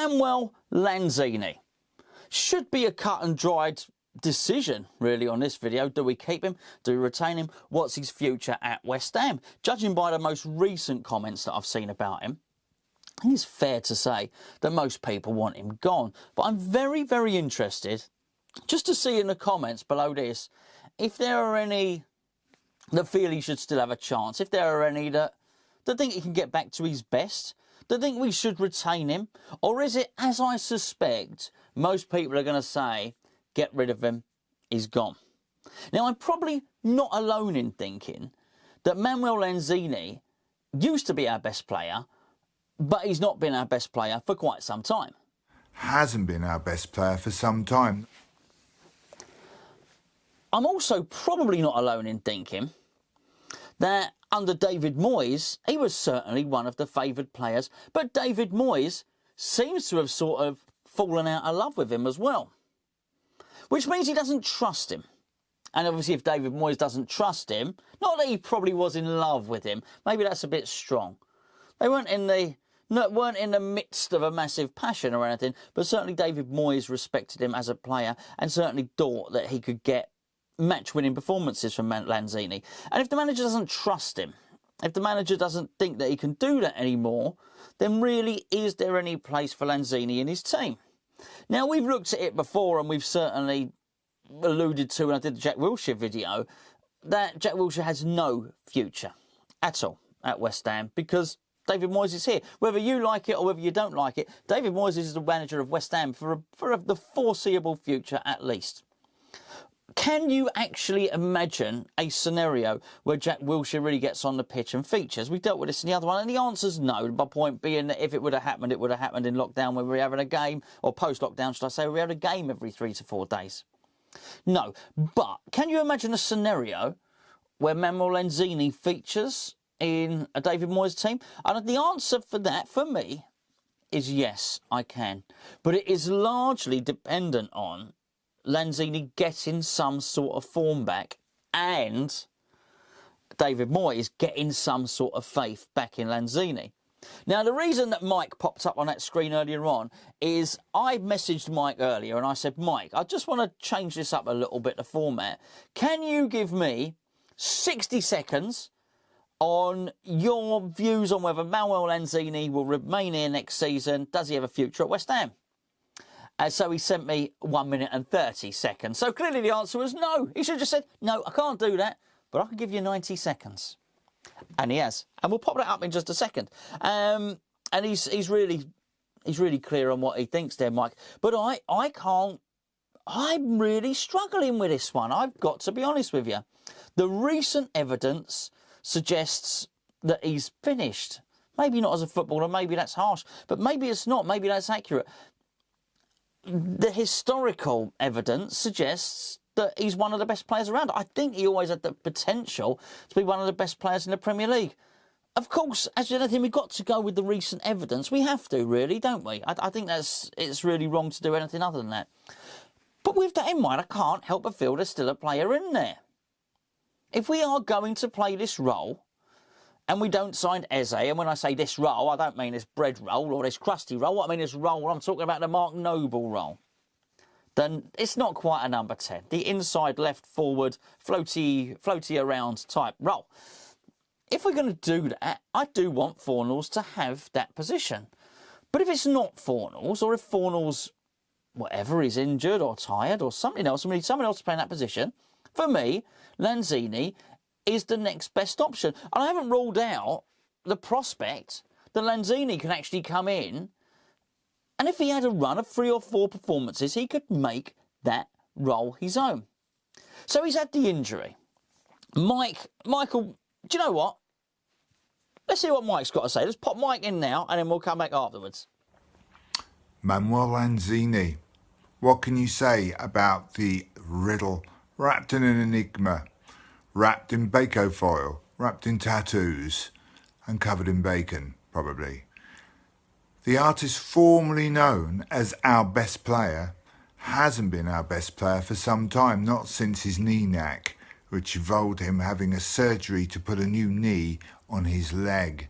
Manuel Lanzini. Should be a cut and dried decision really on this video. Do we keep him? Do we retain him? What's his future at West Ham? Judging by the most recent comments that I've seen about him, I think it's fair to say that most people want him gone. But I'm very, very interested just to see in the comments below this if there are any that feel he should still have a chance, if there are any that think he can get back to his best, that think we should retain him, or is it, as I suspect, most people are going to say, get rid of him, he's gone. Now, I'm probably not alone in thinking that Manuel Lanzini used to be our best player, but he's not been our best player for quite some time. Hasn't been our best player for some time. I'm also probably not alone in thinking that under David Moyes, he was certainly one of the favoured players, but David Moyes seems to have sort of fallen out of love with him as well, which means he doesn't trust him. And obviously if David Moyes doesn't trust him, not that he probably was in love with him, maybe that's a bit strong. They weren't in the midst of a massive passion or anything, but certainly David Moyes respected him as a player and certainly thought that he could get match-winning performances from Lanzini. And if the manager doesn't trust him, if the manager doesn't think that he can do that anymore, then really is there any place for Lanzini in his team? Now, we've looked at it before and we've certainly alluded to, when I did the Jack Wilshere video, that Jack Wilshere has no future at all at West Ham because David Moyes is here. Whether you like it or whether you don't like it, David Moyes is the manager of West Ham for the foreseeable future at least. Can you actually imagine a scenario where Jack Wilshere really gets on the pitch and features? We dealt with this in the other one, and the answer's no. My point being that if it would have happened, it would have happened in lockdown when we were having a game, or post-lockdown, should I say, we had a game every 3 to 4 days. No, but can you imagine a scenario where Manuel Lanzini features in a David Moyes team? And the answer for that, for me, is yes, I can. But it is largely dependent on Lanzini getting some sort of form back and David Moyes getting some sort of faith back in Lanzini. Now, the reason that Mike popped up on that screen earlier on is I messaged Mike earlier and I said, Mike, I just want to change this up a little bit, the format. Can you give me 60 seconds on your views on whether Manuel Lanzini will remain here next season? Does he have a future at West Ham? And so he sent me 1 minute and 30 seconds. So clearly the answer was no. He should have just said, no, I can't do that, but I can give you 90 seconds. And he has. And we'll pop that up in just a second. And he's really clear on what he thinks there, Mike. But I can't. I'm really struggling with this one. I've got to be honest with you. The recent evidence suggests that he's finished. Maybe not as a footballer, maybe that's harsh, but maybe it's not, maybe that's accurate. The historical evidence suggests that he's one of the best players around. I think he always had the potential to be one of the best players in the Premier League. Of course, as with anything, we've got to go with the recent evidence. We have to, really, don't we? I think it's really wrong to do anything other than that. But with that in mind, I can't help but feel there's still a player in there. If we are going to play this role, and we don't sign Eze, and when I say this role, I don't mean this bread roll or this crusty roll. I mean this role, I'm talking about the Mark Noble role. Then it's not quite a number 10. The inside left forward, floaty around type role. If we're going to do that, I do want Fornals to have that position. But if it's not Fornals, or if Fornals, whatever, is injured or tired or something else, we need someone else to play in that position, for me, Lanzini is the next best option. And I haven't ruled out the prospect that Lanzini can actually come in, and if he had a run of 3 or 4 performances, he could make that role his own. So he's had the injury. Michael, do you know what? Let's see what Mike's got to say. Let's pop Mike in now, and then we'll come back afterwards. Manuel Lanzini. What can you say about the riddle wrapped in an enigma? Wrapped in bacon foil, wrapped in tattoos, and covered in bacon, probably. The artist formerly known as our best player hasn't been our best player for some time, not since his knee knack, which involved him having a surgery to put a new knee on his leg.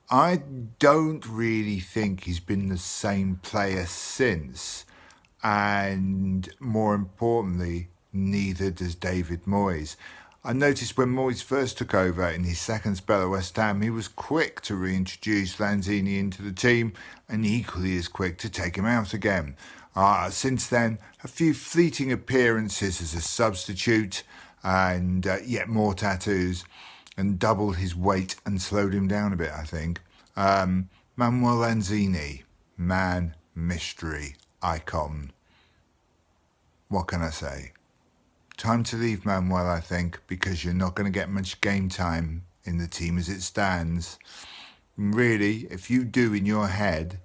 I don't really think he's been the same player since. And more importantly, neither does David Moyes. I noticed when Moyes first took over in his second spell at West Ham, he was quick to reintroduce Lanzini into the team and equally as quick to take him out again. Since then, a few fleeting appearances as a substitute and yet more tattoos and doubled his weight and slowed him down a bit, I think. Manuel Lanzini, man, mystery, icon. What can I say? Time to leave, Manuel, I think, because you're not going to get much game time in the team as it stands. Really, if you do in your head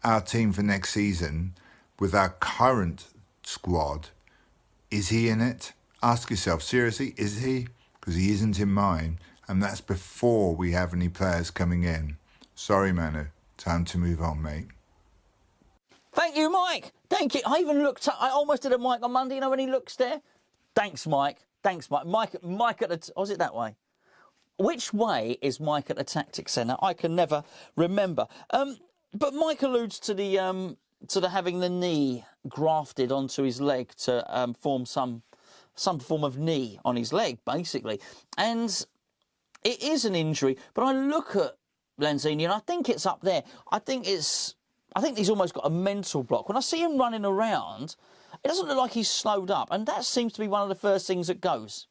our team for next season with our current squad, is he in it? Ask yourself, seriously, is he? Because he isn't in mine, and that's before we have any players coming in. Sorry, Manu. Time to move on, mate. Thank you, Mike. Thank you. I even looked up. I almost did a Mike on Monday. You know when he looks there? Thanks, Mike. Thanks, Mike. Mike at the... Was it that way? Which way is Mike at the Tactics Centre? I can never remember. But Mike alludes to the having the knee grafted onto his leg to form some form of knee on his leg, basically. And it is an injury, but I look at Lanzini and I think it's up there. I think he's almost got a mental block. When I see him running around, it doesn't look like he's slowed up. And that seems to be one of the first things that goes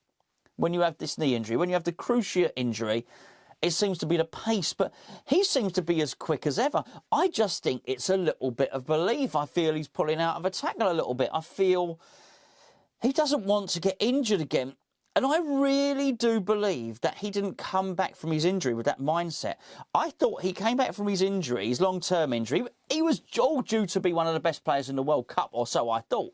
when you have this knee injury. When you have the cruciate injury, it seems to be the pace. But he seems to be as quick as ever. I just think it's a little bit of belief. I feel he's pulling out of a tackle a little bit. I feel he doesn't want to get injured again. And I really do believe that he didn't come back from his injury with that mindset. I thought he came back from his injury, his long-term injury. He was all due to be one of the best players in the World Cup, or so I thought.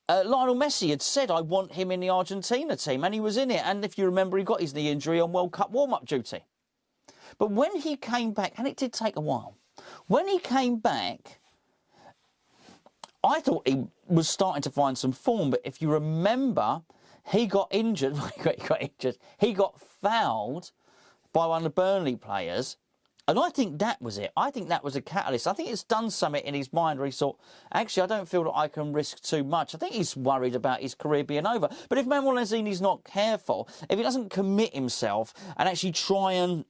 Lionel Messi had said, I want him in the Argentina team, and he was in it. And if you remember, he got his knee injury on World Cup warm-up duty. But when he came back, and it did take a while, when he came back, I thought he was starting to find some form. But if you remember, he got injured. He got fouled by one of the Burnley players. And I think that was it. I think that was a catalyst. I think it's done something in his mind where he thought, actually, I don't feel that I can risk too much. I think he's worried about his career being over. But if Manuel Lanzini's not careful, if he doesn't commit himself and actually try and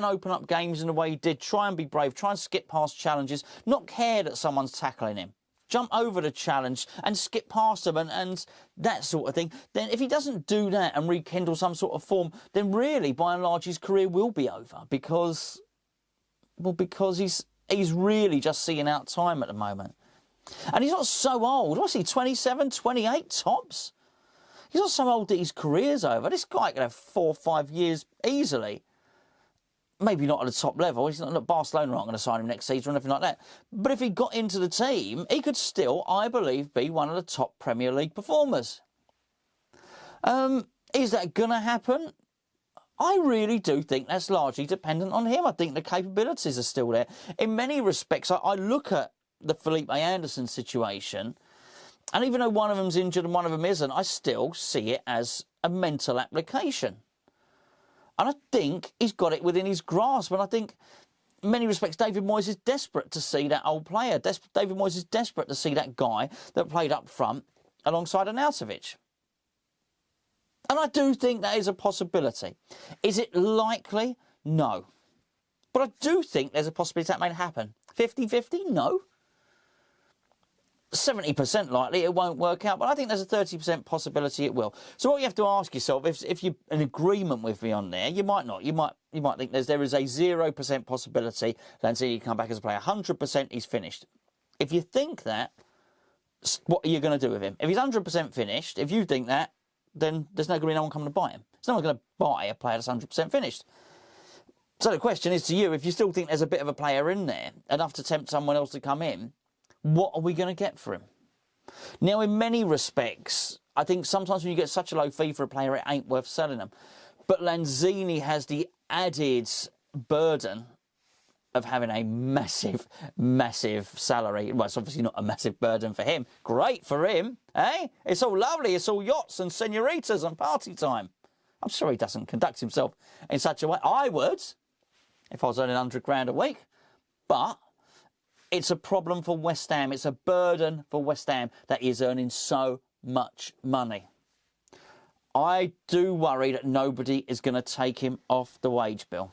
open up games in the way he did, try and be brave, try and skip past challenges, not care that someone's tackling him, jump over the challenge and skip past them and that sort of thing, then if he doesn't do that and rekindle some sort of form, then really, by and large, his career will be over because he's really just seeing out time at the moment. And he's not so old. What's he, 27, 28 tops? He's not so old that his career's over. This guy could have 4 or 5 years easily. Maybe not at the top level. He's not, Barcelona aren't going to sign him next season or anything like that. But if he got into the team, he could still, I believe, be one of the top Premier League performers. Is that going to happen? I really do think that's largely dependent on him. I think the capabilities are still there. In many respects, I look at the Felipe Anderson situation, and even though one of them's injured and one of them isn't, I still see it as a mental application. And I think he's got it within his grasp. And I think, in many respects, David Moyes is desperate to see that old player. David Moyes is desperate to see that guy that played up front alongside Arnautovic. And I do think that is a possibility. Is it likely? No. But I do think there's a possibility that may happen. 50-50? No. 70% likely it won't work out, but I think there's a 30% possibility it will. So what you have to ask yourself, if you're in agreement with me on there, you might not. You might think there is a 0% possibility Lanzini can come back as a player. 100% he's finished. If you think that, what are you going to do with him? If he's 100% finished, if you think that, then there's no going to be no one coming to buy him. There's no one going to buy a player that's 100% finished. So the question is to you, if you still think there's a bit of a player in there, enough to tempt someone else to come in, what are we going to get for him? Now, in many respects, I think sometimes when you get such a low fee for a player, it ain't worth selling them. But Lanzini has the added burden of having a massive, massive salary. Well, it's obviously not a massive burden for him. Great for him, eh? It's all lovely. It's all yachts and senoritas and party time. I'm sure he doesn't conduct himself in such a way. I would, if I was earning 100 grand a week. But it's a problem for West Ham. It's a burden for West Ham that he is earning so much money. I do worry that nobody is going to take him off the wage bill.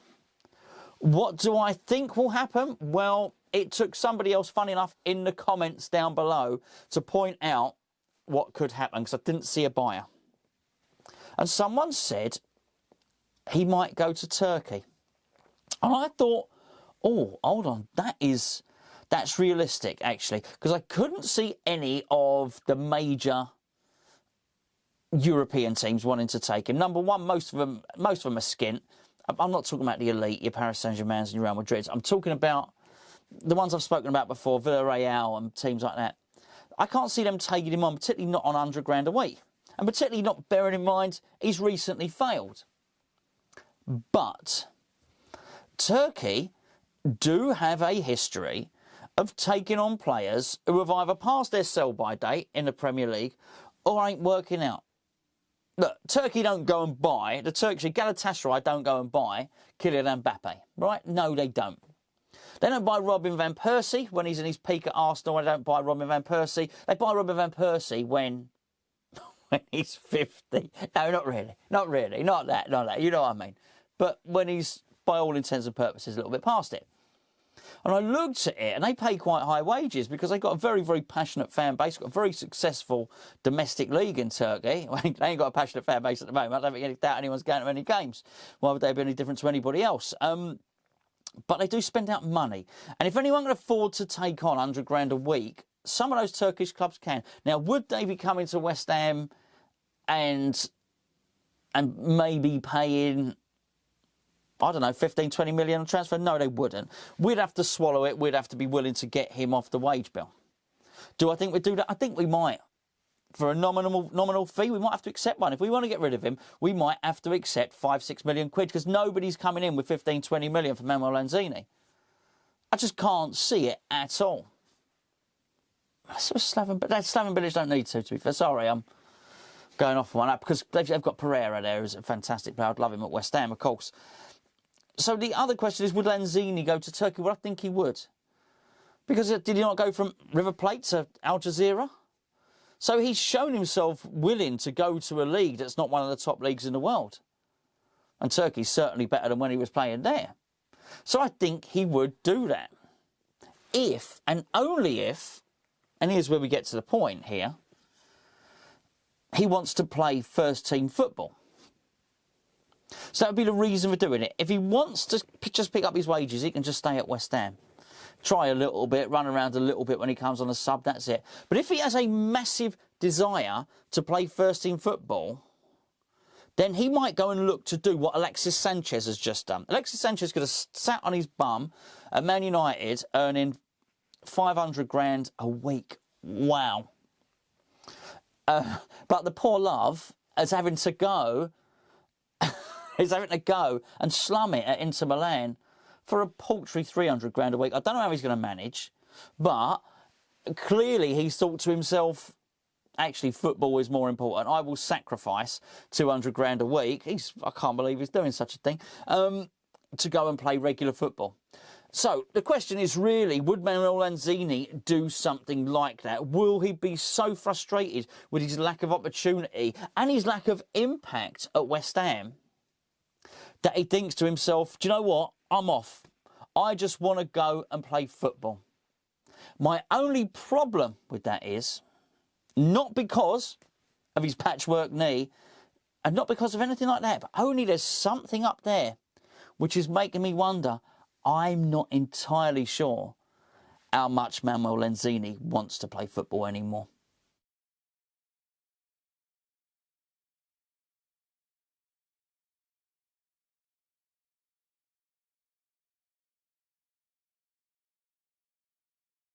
What do I think will happen? Well, it took somebody else, funny enough, in the comments down below to point out what could happen, because I didn't see a buyer. And someone said he might go to Turkey. And I thought, oh, hold on, that's realistic, actually, because I couldn't see any of the major European teams wanting to take him. Number one, most of them are skint. I'm not talking about the elite, your Paris Saint-Germains and your Real Madrids. I'm talking about the ones I've spoken about before, Villarreal and teams like that. I can't see them taking him on, particularly not on 100 grand a week. And particularly not bearing in mind he's recently failed. But Turkey do have a history of taking on players who have either passed their sell-by date in the Premier League or ain't working out. Look, Turkey don't go and buy, the Turkish Galatasaray don't go and buy Kylian Mbappe, right? No, they don't. They don't buy Robin van Persie when he's in his peak at Arsenal. They don't buy Robin van Persie. They buy Robin van Persie when he's 50. No, not really. Not really. Not that. You know what I mean. But when he's, by all intents and purposes, a little bit past it. And I looked at it, and they pay quite high wages because they've got a very, very passionate fan base, got a very successful domestic league in Turkey. They ain't got a passionate fan base at the moment. I don't think doubt anyone's going to any games. Why would they be any different to anybody else? But they do spend out money. And if anyone can afford to take on 100 grand a week, some of those Turkish clubs can. Now, would they be coming to West Ham and maybe paying, I don't know, 15, 20 million on transfer? No, they wouldn't. We'd have to swallow it. We'd have to be willing to get him off the wage bill. Do I think we'd do that? I think we might. For a nominal fee, we might have to accept one. If we want to get rid of him, we might have to accept 5, 6 million quid, because nobody's coming in with 15, 20 million for Manuel Lanzini. I just can't see it at all. Slaven Village don't need to be fair. Sorry, I'm going off one up, because they've got Pereira there, who's a fantastic player. I'd love him at West Ham, of course. So the other question is, would Lanzini go to Turkey? Well, I think he would. Because did he not go from River Plate to Al Jazeera? So he's shown himself willing to go to a league that's not one of the top leagues in the world. And Turkey's certainly better than when he was playing there. So I think he would do that. If, and only if, and here's where we get to the point here, he wants to play first-team football. So that would be the reason for doing it. If he wants to just pick up his wages, he can just stay at West Ham. Try a little bit, run around a little bit when he comes on a sub, that's it. But if he has a massive desire to play first-team football, then he might go and look to do what Alexis Sanchez has just done. Alexis Sanchez could have sat on his bum at Man United earning 500 grand a week. Wow. But the poor love is having to go and slum it at Inter Milan for a paltry 300 grand a week. I don't know how he's going to manage, but clearly he's thought to himself, actually, football is more important. I will sacrifice 200 grand a week. I can't believe he's doing such a thing, to go and play regular football. So the question is really, would Manuel Lanzini do something like that? Will he be so frustrated with his lack of opportunity and his lack of impact at West Ham that he thinks to himself, do you know what? I'm off. I just want to go and play football. My only problem with that is, not because of his patchwork knee, and not because of anything like that, but only there's something up there which is making me wonder. I'm not entirely sure how much Manuel Lanzini wants to play football anymore.